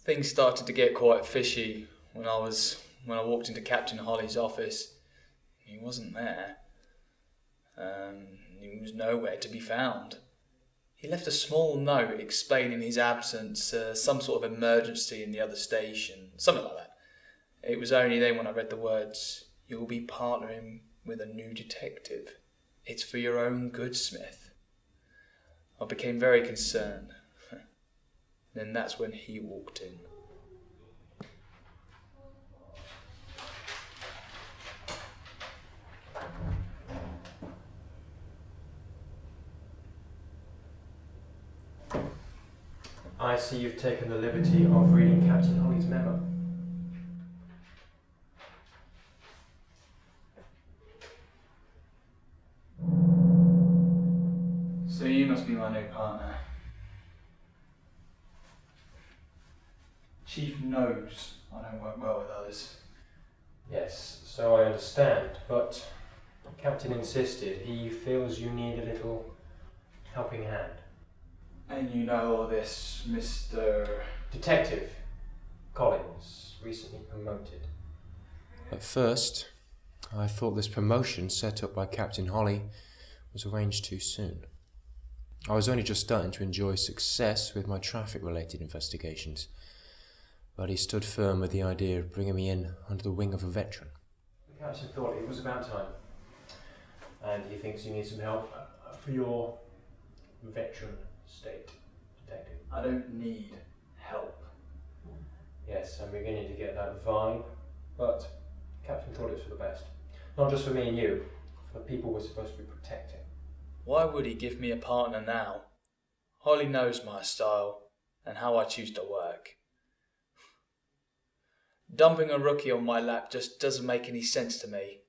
Things started to get quite fishy when I walked into Captain Holly's office. He wasn't there. He was nowhere to be found. He left a small note explaining his absence, some sort of emergency in the other station, something like that. It was only then when I read the words, "You'll be partnering with a new detective. It's for your own good, Smith." I became very concerned. Then that's when he walked in. I see you've taken the liberty of reading Captain Holly's memo. So you must be my new partner. Chief knows I don't work well with others. Yes, so I understand, but the Captain insisted. He feels you need a little helping hand. And you know all this, Mr. Detective Collins, recently promoted. At first, I thought this promotion set up by Captain Holly was arranged too soon. I was only just starting to enjoy success with my traffic-related investigations, but he stood firm with the idea of bringing me in under the wing of a veteran. The Captain thought it was about time, and he thinks you need some help for your veteran state, detective. I don't need help. Yes, I'm beginning to get that vibe, but Captain thought it was for the best. Not just for me and you, for the people we're supposed to be protecting. Why would he give me a partner now? Holly knows my style and how I choose to work. Dumping a rookie on my lap just doesn't make any sense to me,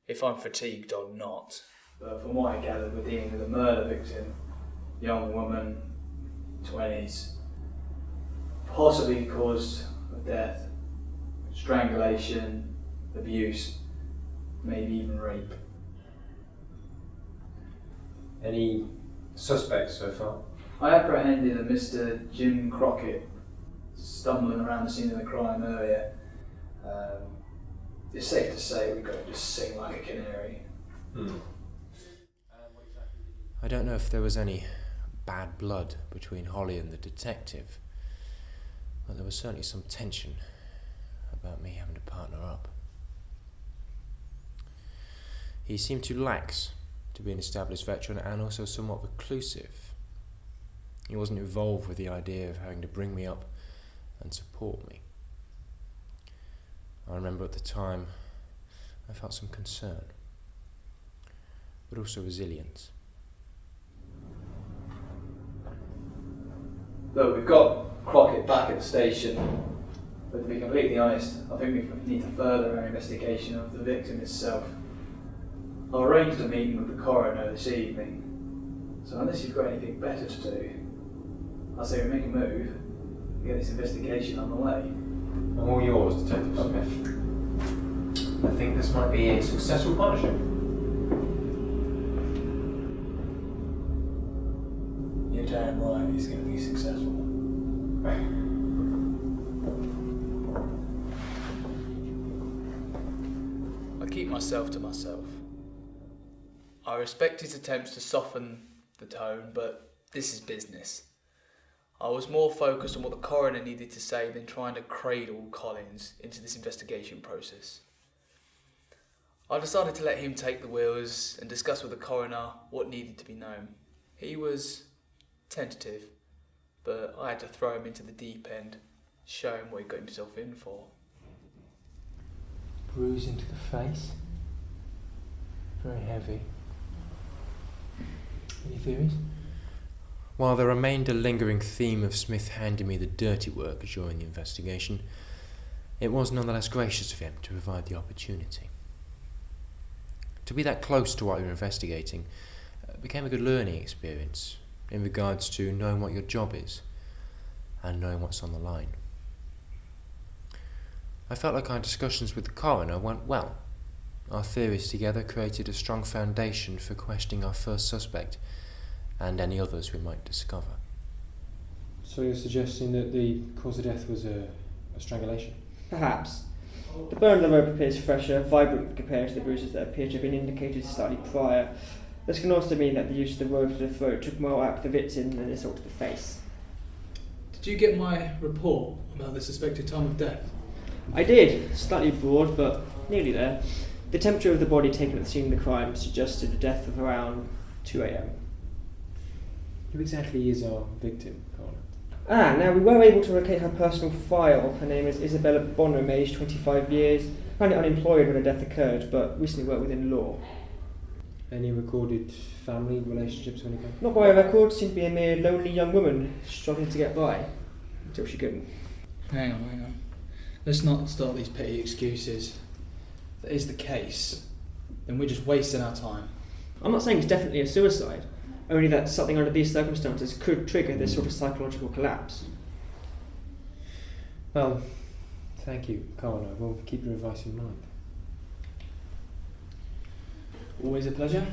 if I'm fatigued or not. But from what I gathered, we're dealing with a murder victim. Young woman, 20s, possibly cause of death, strangulation, abuse, maybe even rape. Any suspects so far? I apprehended a Mr. Jim Crockett stumbling around the scene of the crime earlier. It's safe to say we could just sing like a canary. I don't know if there was any bad blood between Holly and the detective, but there was certainly some tension about me having to partner up. He seemed too lax to be an established veteran and also somewhat reclusive. He wasn't involved with the idea of having to bring me up and support me. I remember at the time I felt some concern, but also resilience. Look, we've got Crockett back at the station, but to be completely honest, I think we need to further our investigation of the victim itself. I've arranged a meeting with the coroner this evening, so unless you've got anything better to do, I say we make a move and get this investigation on the way. I'm all yours, Detective Smith. I think this might be a successful partnership. You're damn right he's going to be successful. I keep myself to myself. I respect his attempts to soften the tone, but this is business. I was more focused on what the coroner needed to say than trying to cradle Collins into this investigation process. I decided to let him take the wheels and discuss with the coroner what needed to be known. He was tentative, but I had to throw him into the deep end, show him what he got himself in for. Bruise into the face. Very heavy. Any theories? While there remained a lingering theme of Smith handing me the dirty work during the investigation, it was nonetheless gracious of him to provide the opportunity. To be that close to what you're investigating became a good learning experience in regards to knowing what your job is and knowing what's on the line. I felt like our discussions with the coroner went well. Our theories together created a strong foundation for questioning our first suspect and any others we might discover. So So you're suggesting that the cause of death was a strangulation? Perhaps. The bone of the rope appears fresher, vibrant compared to the bruises that appear to have been indicated slightly prior. This can also mean that the use of the rope to the throat took more out of the victim than assault to the face. Did you get my report about the suspected time of death? I did, slightly broad, but nearly there. The temperature of the body taken at the scene of the crime suggested a death of around 2 a.m. Who exactly is our victim, Connor? Now we were able to locate her personal file. Her name is Isabella Bonham, aged 25 years, currently unemployed when her death occurred, but recently worked within law. Any recorded family relationships or anything? Not by a record, seemed to be a mere lonely young woman struggling to get by, until she couldn't. Hang on. Let's not start these petty excuses. If that is the case, then we're just wasting our time. I'm not saying it's definitely a suicide, only that something under these circumstances could trigger this sort of psychological collapse. Well, thank you, Connor. We'll keep your advice in mind. Always a pleasure.